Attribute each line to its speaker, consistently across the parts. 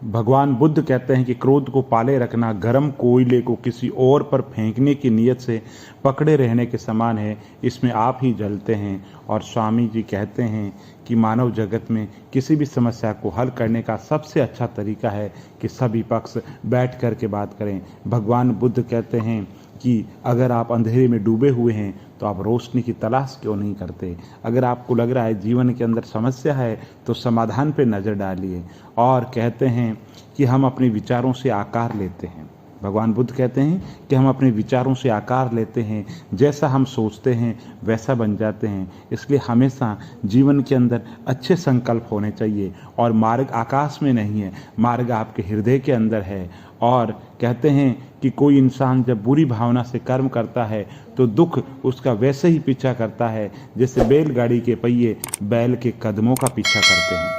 Speaker 1: भगवान बुद्ध कहते हैं कि क्रोध को पाले रखना गर्म कोयले को किसी और पर फेंकने की नीयत से पकड़े रहने के समान है, इसमें आप ही जलते हैं। और स्वामी जी कहते हैं कि मानव जगत में किसी भी समस्या को हल करने का सबसे अच्छा तरीका है कि सभी पक्ष बैठ कर के बात करें। भगवान बुद्ध कहते हैं कि अगर आप अंधेरे में डूबे हुए हैं तो आप रोशनी की तलाश क्यों नहीं करते। अगर आपको लग रहा है जीवन के अंदर समस्या है तो समाधान पे नज़र डालिए। और कहते हैं कि हम अपने विचारों से आकार लेते हैं। भगवान बुद्ध कहते हैं कि हम अपने विचारों से आकार लेते हैं, जैसा हम सोचते हैं वैसा बन जाते हैं। इसलिए हमेशा जीवन के अंदर अच्छे संकल्प होने चाहिए और मार्ग आकाश में नहीं है, मार्ग आपके हृदय के अंदर है। और कहते हैं कि कोई इंसान जब बुरी भावना से कर्म करता है तो दुख उसका वैसे ही पीछा करता है जैसे बैलगाड़ी के पहिए बैल के कदमों का पीछा करते हैं।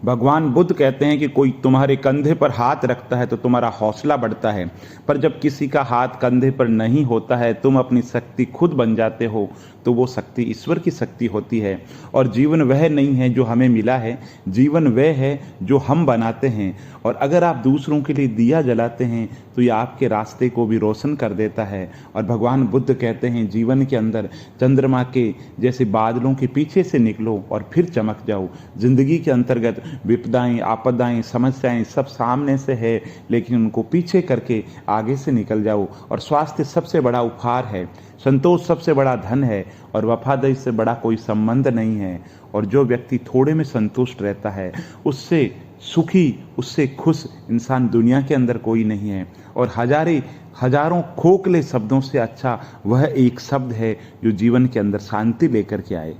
Speaker 1: भगवान बुद्ध कहते हैं कि कोई तुम्हारे कंधे पर हाथ रखता है तो तुम्हारा हौसला बढ़ता है, पर जब किसी का हाथ कंधे पर नहीं होता है, तुम अपनी शक्ति खुद बन जाते हो, तो वो शक्ति ईश्वर की शक्ति होती है। और जीवन वह नहीं है जो हमें मिला है, जीवन वह है जो हम बनाते हैं। और अगर आप दूसरों के लिए दिया जलाते हैं तो ये आपके रास्ते को भी रोशन कर देता है। और भगवान बुद्ध कहते हैं जीवन के अंदर चंद्रमा के जैसे बादलों के पीछे से निकलो और फिर चमक जाओ। जिंदगी के अंतर्गत विपदाएं, आपदाएं, समस्याएं सब सामने से है, लेकिन उनको पीछे करके आगे से निकल जाओ। और स्वास्थ्य सबसे बड़ा उपहार है, संतोष सबसे बड़ा धन है, और वफादारी से बड़ा कोई संबंध नहीं है। और जो व्यक्ति थोड़े में संतुष्ट रहता है, उससे सुखी, उससे खुश इंसान दुनिया के अंदर कोई नहीं है। और हजारों खोखले शब्दों से अच्छा वह एक शब्द है जो जीवन के अंदर शांति लेकर के आए।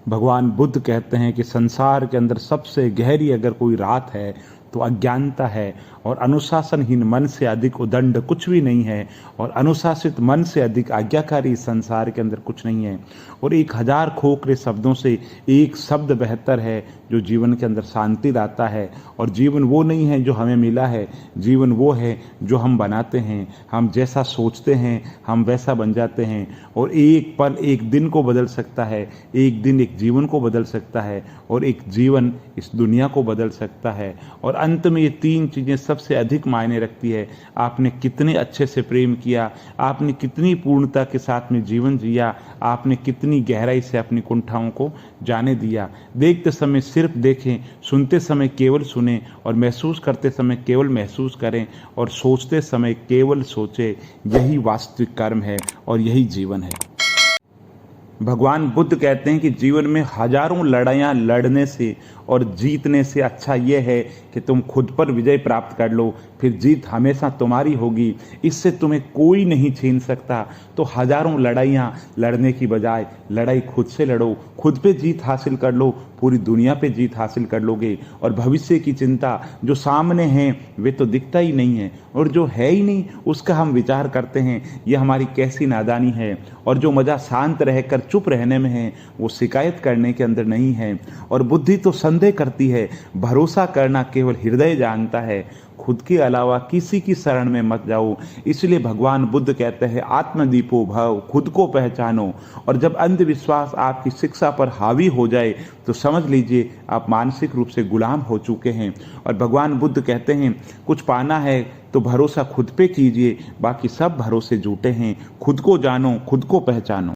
Speaker 1: भगवान बुद्ध कहते हैं कि संसार के अंदर सबसे गहरी अगर कोई रात है तो अज्ञानता है, और अनुशासनहीन मन से अधिक उदंड कुछ भी नहीं है, और अनुशासित मन से अधिक आज्ञाकारी संसार के अंदर कुछ नहीं है। और 1000 खोखले शब्दों से एक शब्द बेहतर है जो जीवन के अंदर शांति लाता है। और जीवन वो नहीं है जो हमें मिला है, जीवन वो है जो हम बनाते हैं। हम जैसा सोचते हैं हम वैसा बन जाते हैं। और एक पल एक दिन को बदल सकता है, एक दिन एक जीवन को बदल सकता है, और एक जीवन इस दुनिया को बदल सकता है। और अंत में ये 3 चीज़ें सबसे अधिक मायने रखती है। आपने कितने अच्छे से प्रेम किया, आपने कितनी पूर्णता के साथ में जीवन जिया, आपने कितनी गहराई से अपनी कुंठाओं को जाने दिया। देखते समय सिर्फ देखें, सुनते समय केवल सुनें, और महसूस करते समय केवल महसूस करें, और सोचते समय केवल सोचें। यही वास्तविक कर्म है और यही जीवन है। भगवान बुद्ध कहते हैं कि जीवन में हजारों लड़ाइयाँ लड़ने से और जीतने से अच्छा यह है कि तुम खुद पर विजय प्राप्त कर लो, फिर जीत हमेशा तुम्हारी होगी, इससे तुम्हें कोई नहीं छीन सकता। तो हजारों लड़ाइयाँ लड़ने की बजाय लड़ाई खुद से लड़ो, खुद पे जीत हासिल कर लो, पूरी दुनिया पे जीत हासिल कर लोगे। और भविष्य की चिंता, जो सामने है वे तो दिखता ही नहीं है, और जो है ही नहीं उसका हम विचार करते हैं, ये हमारी कैसी नादानी है। और जो मज़ा शांत रहकर चुप रहने में है वो शिकायत करने के अंदर नहीं है। और बुद्धि तो संदेह करती है, भरोसा करना केवल हृदय जानता है। खुद के अलावा किसी की शरण में मत जाओ। इसलिए भगवान बुद्ध कहते हैं आत्मदीपो भव, खुद को पहचानो। और जब अंधविश्वास आपकी शिक्षा पर हावी हो जाए तो समझ लीजिए आप मानसिक रूप से गुलाम हो चुके हैं। और भगवान बुद्ध कहते हैं कुछ पाना है तो भरोसा खुद पे कीजिए, बाकी सब भरोसे झूठे हैं। खुद को जानो, खुद को पहचानो।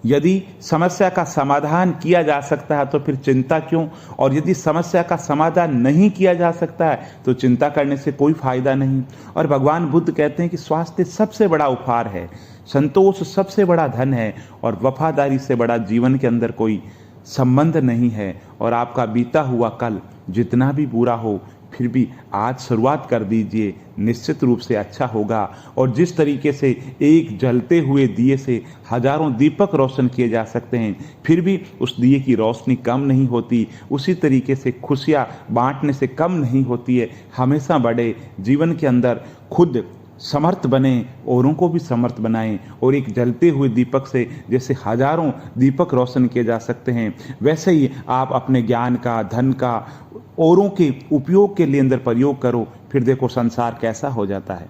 Speaker 1: यदि समस्या का समाधान किया जा सकता है तो फिर चिंता क्यों, और यदि समस्या का समाधान नहीं किया जा सकता है तो चिंता करने से कोई फायदा नहीं। और भगवान बुद्ध कहते हैं कि स्वास्थ्य सबसे बड़ा उपहार है, संतोष सबसे बड़ा धन है, और वफादारी से बड़ा जीवन के अंदर कोई संबंध नहीं है। और आपका बीता हुआ कल जितना भी बुरा हो फिर भी आज शुरुआत कर दीजिए, निश्चित रूप से अच्छा होगा। और जिस तरीके से एक जलते हुए दिए से हजारों दीपक रोशन किए जा सकते हैं फिर भी उस दिए की रोशनी कम नहीं होती, उसी तरीके से खुशियाँ बांटने से कम नहीं होती है। हमेशा बढ़े, जीवन के अंदर खुद समर्थ बने, औरों को भी समर्थ बनाएं। और एक जलते हुए दीपक से जैसे हजारों दीपक रोशन किए जा सकते हैं, वैसे ही आप अपने ज्ञान का, धन का औरों के उपयोग के लिए अंदर प्रयोग करो, फिर देखो संसार कैसा हो जाता है।